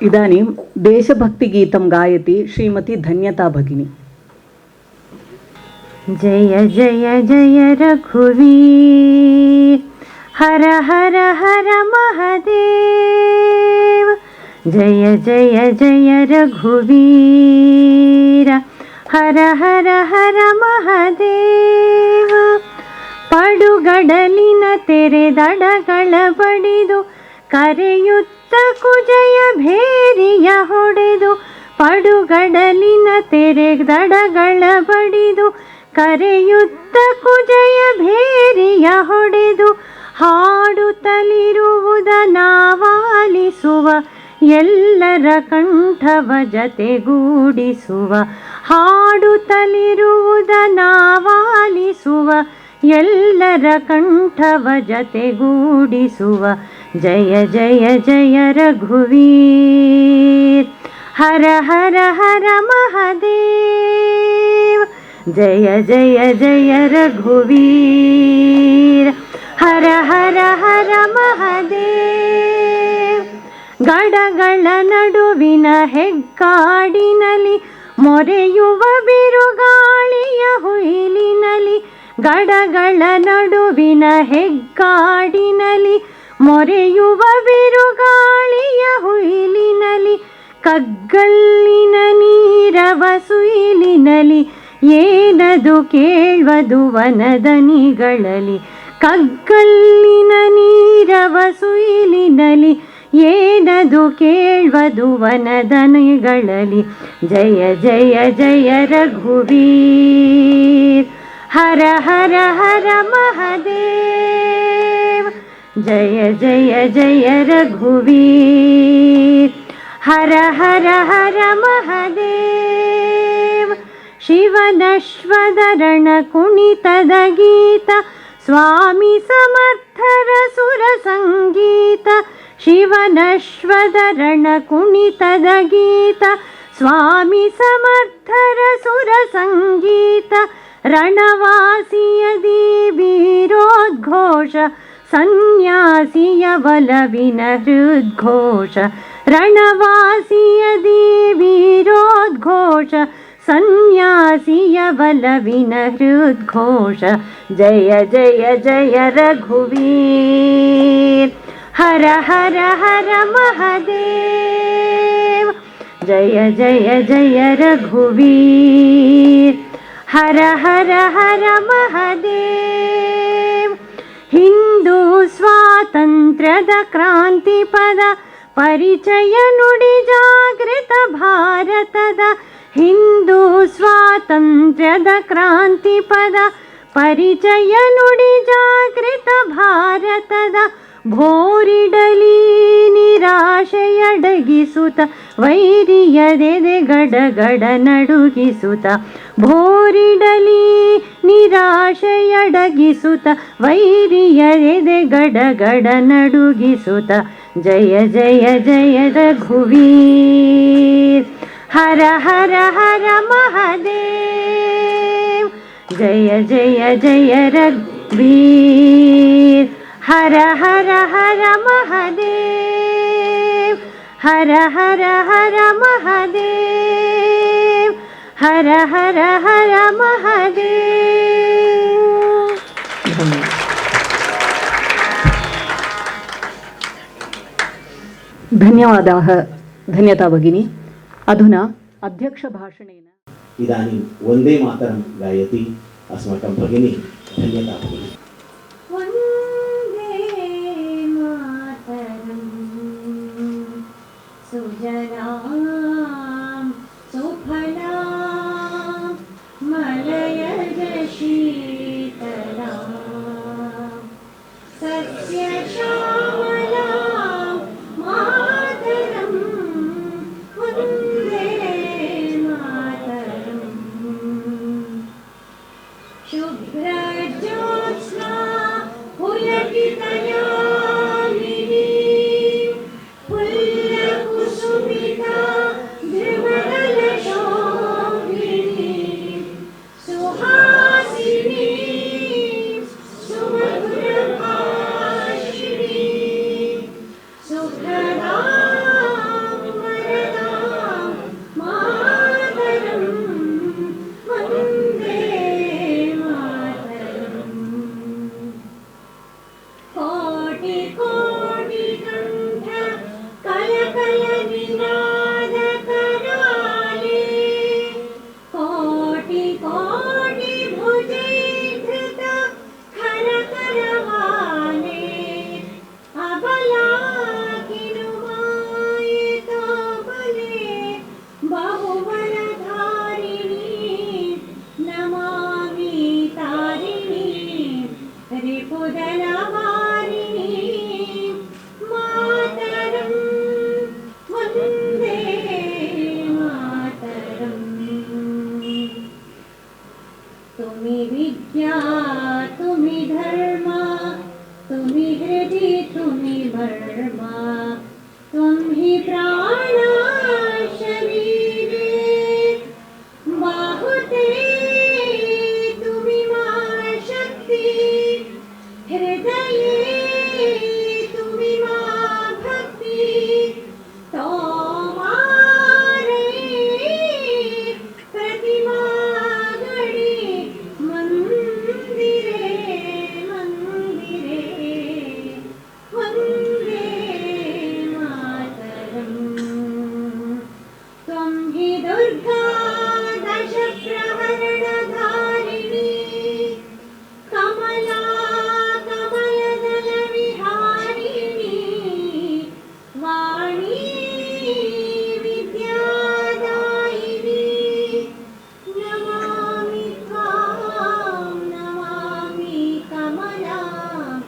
इदानीं देशभक्तिगीतं गायति श्रीमती धन्यता भगिनी। जय जय जय रघुवीर हर हर हर महादेव। जय जय जय रघुवीर हर हर हर महादेव। ಪಡುಗಡಲಿನ ತೆರೆದಡಗಳ ಬಡಿದು ಕರೆಯುತ್ತ ಕುಜಯ ಭೇರಿಯ ಹೊಡೆದು. ಪಡುಗಡಲಿನ ತೆರೆದಡಗಳ ಬಡಿದು ಕರೆಯುತ್ತ ಕುಜಯ ಭೇರಿಯ ಹೊಡೆದು. ಹಾಡುತ್ತಲಿರುವುದ ನಾವಾಲಿಸುವ ಎಲ್ಲರ ಕಂಠವ ಜತೆಗೂಡಿಸುವ. ಹಾಡುತ್ತಲಿರುವುದ ನಾವಾಲಿಸುವ ಎಲ್ಲರ ಕಂಠವ ಜತೆಗೂಡಿಸುವ. ಜಯ ಜಯ ಜಯ ರಘುವೀರ್ ಹರ ಹರ ಹರ ಮಹಾದೇವ್. ಜಯ ಜಯ ಜಯ ರಘುವೀರ್ ಹರ ಹರ ಹರ ಮಹಾದೇವ್. ಗಡಗಳ ನಡುವಿನ ಹೆಗ್ಗಾಡಿನಲ್ಲಿ ಮೊರೆಯುವ ಬಿರುಗಾಳಿಯ ಹುಯಿಲಿನಲ್ಲಿ. ಗಡಗಳ ನಡುವಿನ ಹೆಗ್ಗಾಡಿನಲ್ಲಿ ಮೊರೆಯುವ ಬಿರುಗಾಳಿಯ ಹುಯಿಲಿನಲ್ಲಿ. ಕಗ್ಗಲ್ಲಿನ ನೀರವ ಸುಯಿಲಿನಲ್ಲಿ ಏನದು ಕೇಳ್ವದು ವನದನಿಗಳಲ್ಲಿ. ಕಗ್ಗಲ್ಲಿನ ನೀರವ ಸುಯಿಲಿನಲ್ಲಿ ಏನದು ಕೇಳ್ವದು ವನದನಿಗಳಲ್ಲಿ. ಜಯ ಜಯ ಜಯ ರಘುವೀರ್ ಹರ ಹರ ಹರ ಮಹಾದೇವ್. ಜಯ ಜಯ ಜಯ ರಘುವೀರ್ ಹರ ಹರ ಹರ ಮಹಾದೇವ್. ಶಿವನಶ್ವದರಣ ಕುಣಿತದ ಗೀತ ಸ್ವಾಮಿ ಸಮರ್ಥರ ಸುರ ಸಂಗೀತ. ಶಿವನಶ್ವದರಣ ಕುಣಿತದ ಗೀತ ಸ್ವಾಮಿ ಸಮರ್ಥರ ಸುರ ಸಂಗೀತ. ರಣವಾಸಿಯದಿ ವೀರೋದ್ಘೋಷ ಸನ್ಯಾಸಿಯ ಬಲವಿನ ಹೃದ್ಘೋಷ. ರಣವಾಸಿಯದಿ ವೀರೋದ್ಘೋಷ ಸನ್ಯಾಸಿಯ ಬಲವಿನ ಹೃದ್ಘೋಷ. ಜಯ ಜಯ ಜಯ ರಘುವೀರ್ ಹರ ಹರ ಹರ ಮಹಾದೇವ್. ಜಯ ಜಯ ಜಯ ರಘುವೀರ್ ಹರ ಹರ ಹರ ಮಹಾದೇವ್. ಹಿಂದೂ ಸ್ವಾತಂತ್ರ್ಯದ ಕ್ರಾಂತಿ ಪದ ಪರಿಚಯ ನುಡಿ ಜಾಗೃತ ಭಾರತದ. ಹಿಂದೂ ಸ್ವಾತಂತ್ರ್ಯದ ಕ್ರಾಂತಿ ಪದ ಪರಿಚಯ ನುಡಿ ಜಾಗೃತ ಭಾರತದ. ಭೋರಿಡಲಿ ನಿರಾಶೆಯಡಗಿಸುತ್ತ ವೈರಿಯದೆದೆ ಗಡಗಡ ನಡುಗಿಸುತ್ತ. ಭೋರಿಡಲಿ ನಿರಾಶೆಯಡಗಿಸುತ್ತ ವೈರಿಯದೆದೆ ಗಡಗಡ ನಡುಗಿಸುತ್ತ. ಜಯ ಜಯ ಜಯ ರಘುವೀರ್ ಹರ ಹರ ಹರ ಮಹಾದೇವ್. ಜಯ ಜಯ ಜಯ ರಘುವೀರ್ ಹರ ಹರ ಹರ ಮಹಾದೇವ್. ಹರ ಹರ ಹರ ಮಹಾದೇವ್ ಹರ ಹರ ಹರ ಮಹಾದೇವ್. धन्यवादाः धन्यता भगिनी. अधुना अध्यक्षभाषणेन इदानीं वन्दे मातरं गायति अस्माकं भगिनी धन्यता भगिनी. सुजलां सुफलां मलयज शीतलां सस्यश्यामलां मातरं वन्दे मातरं. शुभ्रज्योत्स्ना पुलकितया कुशलवारिणी मातरं वन्दे मातरम् तुम्ही विद्या तुम्ही धर्म तुम्ही हृदि तुम्ही वर्मा तुम्ही प्राण शरीरे बाहुते तुम्ही मा शक्ती हृदये तुम्ही मा भक्ती तोमारे प्रतिमा गणी मंदिरे मंदिरे वन्दे मातरम् त्वं हि दुर्गा दशप्रहरणधारिणी कमला कमलदलविहारिणी वाणी विद्यादायिनी नमामि त्वां नमामि कमलां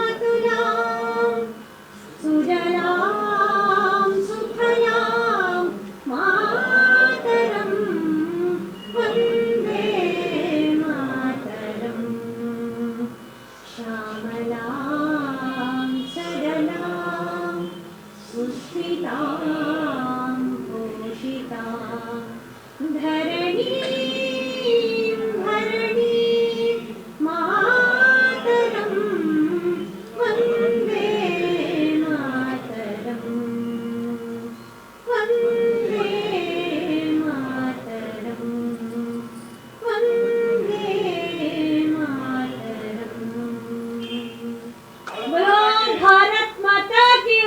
कमलामतुलां सुजलां सुफलां मातरं वन्दे मातरम् श्यामलां सरलां सुस्मितां भूषितां धरणीं धरणीं मातरं वन्दे मातरम् वन्दे मातरम् वन्दे मातरम् बोलो भारत माता की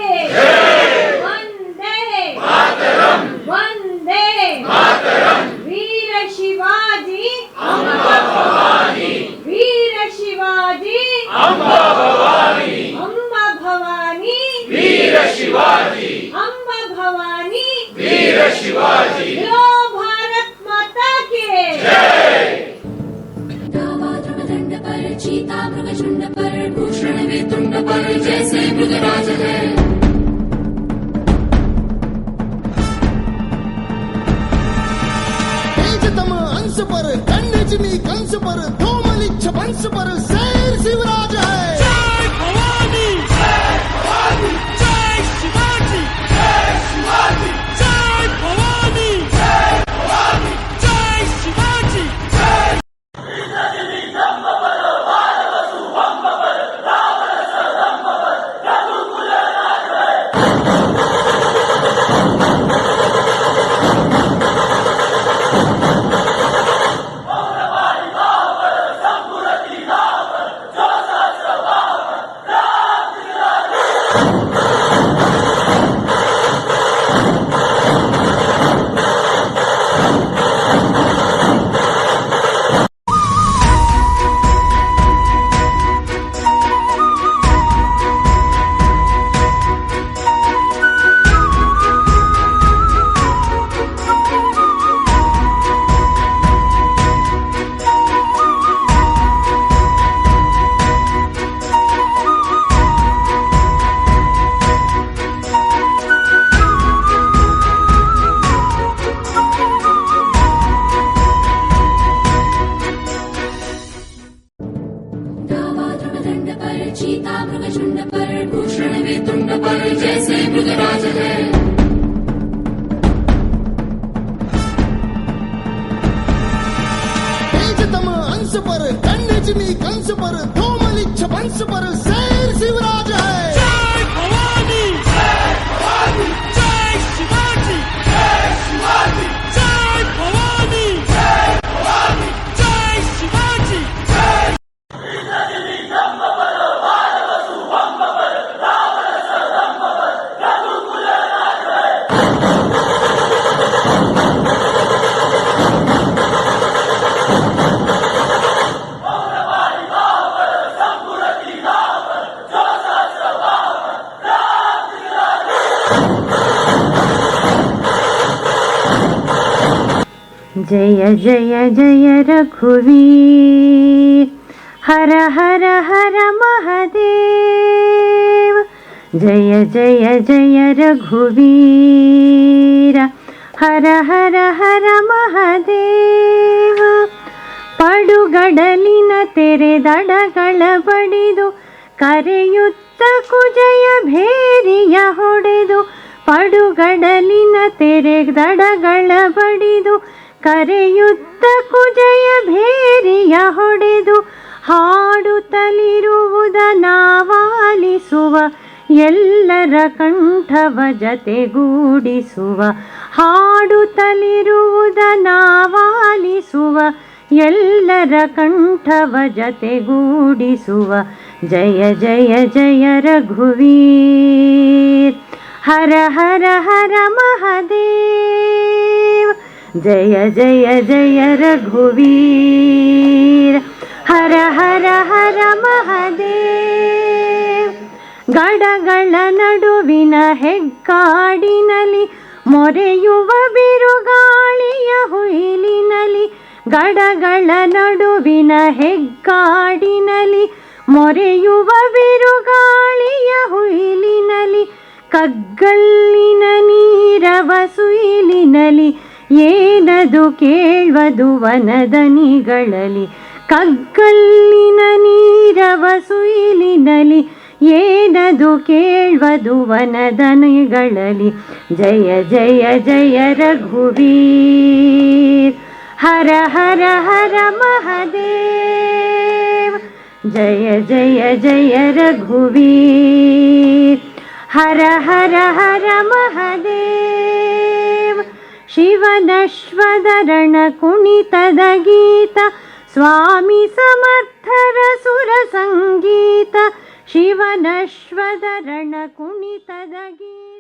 वन्दे मातरम् वन्दे मातरम् वीर शिवाजी अम्बा भवानी वीर शिवाजी अम्बा भवानी अम्बा भवानी वीर शिवाजी अम्बा भवानी वीर शिवाजी बोलो भारत माता की दंड पर चीता मृगचुंड पर भूषण वेतुंड पर जैसे मृगराज है तेजतम अंश पर कन्यजनी कंस पर धूमलिच्छ वंश पर शेर शिवराज है जय भवानी जय भवानी जय शिवाजी जय शिवाजी जय भवानी जय भवानी जय शिवाजी चीता मृगचुंड पर भूषण वेतुंड पर जैसे मृगराज है तेजतम अंश पर कन्यजनी कंस पर धूमलिच्छ वंश पर शेर शिवराज है जय भवानी जय भवानी जय शिवाजी जय शिवाजी जय भवानी जय भवानी जय शिवाजी जय जय जय जय रघुवीर ಹರ ಹರ ಹರ ಮಹದೇವ ಜಯ ಜಯ ಜಯ ರಘುವೀರ ಹರ ಹರ ಹರ ಮಹದೇವ ಪಡುಗಡಲಿನ ತೆರೆದಡಗಳ ಬಡಿದು ಕರೆಯುತ್ತ ಕುಜಯ ಭೇರಿಯ ಹೊಡೆದು ಪಡುಗಡಲಿನ ತೆರೆದಡಗಳ ಬಡಿದು ಕರೆಯುತ್ತ ಕುಜಯ ಭೇರಿಯ ಹೊಡೆದು ಹಾಡುತ್ತಲಿರುವುದ ನಾವಾಲಿಸುವ ಎಲ್ಲರ ಕಂಠವ ಜತೆಗೂಡಿಸುವ ಹಾಡುತ್ತಲಿರುವುದ ನಾವಾಲಿಸುವ ಎಲ್ಲರ ಕಂಠವ ಜತೆಗೂಡಿಸುವ ಜಯ ಜಯ ಜಯ ರಘುವೀರ್ ಹರ ಹರ ಹರ ಮಹದೇವ ಜಯ ಜಯ ಜಯ ರಘುವೀರ ಹರ ಹರ ಹರ ಮಹದೇವ ಗಡಗಳ ನಡುವಿನ ಹೆಗ್ಗಾಡಿನಲ್ಲಿ ಮೊರೆಯುವ ಬಿರುಗಾಳಿಯ ಹುಯಿಲಿನಲ್ಲಿ ಗಡಗಳ ನಡುವಿನ ಹೆಗ್ಗಾಡಿನಲ್ಲಿ ಮೊರೆಯುವ ಬಿರುಗಾಳಿಯ ಹುಯಿಲಿನಲ್ಲಿ ಕಗ್ಗಲ್ಲಿನ ನೀರವ ಸುಯಿಲಿನಲ್ಲಿ ಏನದು ಕೇಳ್ವದು ವನದನಿಗಳಲ್ಲಿ ಕಗ್ಗಲ್ಲಿನ ನೀರವ ಸುಯಿಲಿನಲ್ಲಿ ಏನದು ಕೇಳ್ವದು ವನದನಿಗಳಲ್ಲಿ ಜಯ ಜಯ ಜಯ ರಘುವೀರ್ ಹರ ಹರ ಹರ ಮಹದೇವ ಜಯ ಜಯ ಜಯ ರಘುವೀರ್ ಹರ ಹರ ಹರ ಮಹದೇವ ಶಿವನಶ್ವದರಣ ಕುಣಿತದ ಗೀತ ಸ್ವಾಮಿ ಸಮರ್ಥರ ಸುರ ಸಂಗೀತ ಶಿವನಶ್ವದರಣ ಕುಣಿತದ ಗೀತ